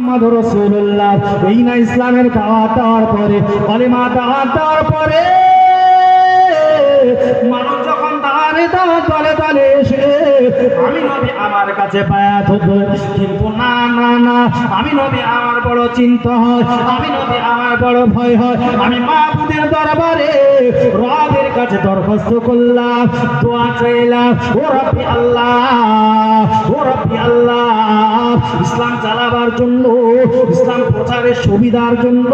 মুহাম্মাদুর রাসূলুল্লাহ। এই না ইসলামের দাওয়াত দেওয়ার পরে, কালেমা দাওয়াত দেওয়ার পরে মানুষ যখন দলে দলে এসে আমি নবী আমার কাছে বায়াত হতো, কিন্তু না না না, আমি নবী আমার বড় চিন্তা হয়, আমি নবী আমার বড় ভয় হয়। আমি মাবুদের দরবারে রবের কাছে দরখাস্ত করলাম, দোয়া চাইলাম, ও রব্বি আল্লাহ, ও রব্বি আল্লাহ, ইসলাম চালাবার জন্য, ইসলাম প্রচারের সুবিধার জন্য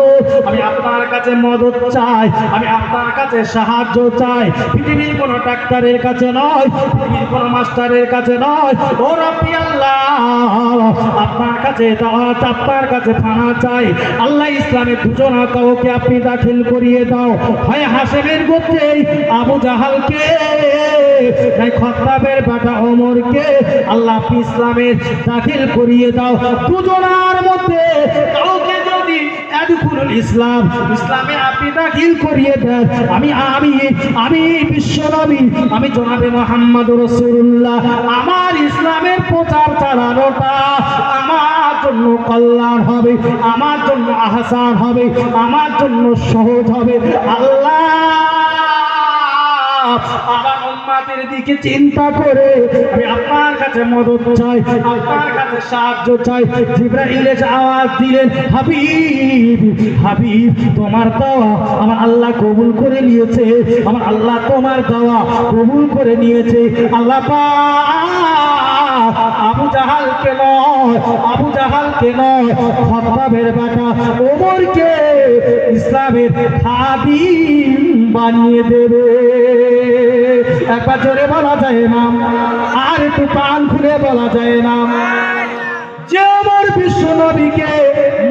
আমি আপনার কাছে মদত চাই, আমি আপনার কাছে সাহায্য চাই। পৃথিবীর কোনো ডাক্তারের কাছে নয়, পৃথিবীর কোনো মাস্টারের কাছে নয়, ও রব্বি আল্লাহ, আপনার কাছে দাওয়াত, আপনার কাছে ফানা চাই। আল্লাহ ইসলামে দুজনা কাউকে আপনি দাখিল করিয়ে দাও, হয় হাসেমের গোত্রে আবু জাহালকে, নাই খাত্তাবের বেটা ওমরকে, আল্লাহ আপনি ইসলামে দাখিল করিয়ে দাও। দুজনার মধ্যে কাউকে যদি আদখুলুল ইসলাম, ইসলামে আপনি দাখিল করিয়ে দেন, আমি আমি আমি বিশ্বনবী, আমি জনাবে মুহাম্মদুর রাসূলুল্লাহ, আমার ইসলামের প্রচার চালানোটা আমার জন্য কল্যাণ হবে, আমার জন্য আহসান হবে, আমার জন্য সহজ হবে। আল্লাহ আমার উম্মতের দিকে চিন্তা করে আমি আপনার কাছে মদত চাই, আপনার কাছে সাহায্য চাই। জিবরাইল এসে আওয়াজ দিলেন, হাবিব হাবিব, তোমার দোয়া আমার আল্লাহ কবুল করে নিয়েছে, আমার আল্লাহ তোমার দোয়া কবুল করে নিয়েছে। আল্লাহ পাক আবু জাহালকে নয়, আবু জাহালকে নয়, খাত্তাবের বেটা ওমরকে ইসলামের খাদিম বানিয়ে দেবে। একবার জোরে বলা যায় না, আর একটু প্রাণ খুলে বলা যায় না। যে আমার বিশ্ব নবীকে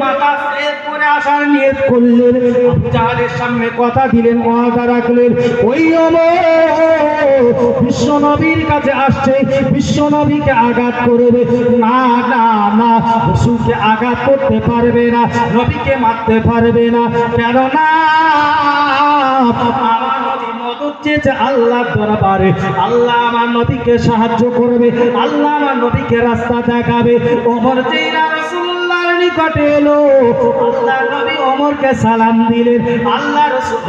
মাথা সেট করে আসার নিয়ত করলেন, আবু জাহালের সামনে কথা দিলেন, ওয়াদা রাখলেন, ওই বিশ্ব নবীর কাছে আসছে, বিশ্ব নবীকে আঘাত করবে না, না না, রাসূলকে আঘাত করতে পারবে না, নবীকে মারতে পারবে না। কেননা আমার নবী মদত চেয়েছে আল্লাহর দরবারে, আল্লাহ আমার নবীকে সাহায্য করবে, আল্লাহ আমার নবীকে রাস্তা দেখাবে। ওমর যেইনা রাসূলুল্লাহর নিকটে এলো, আল্লাহ নবী ওমরকে সালাম দিলেন, আল্লাহ রাসূল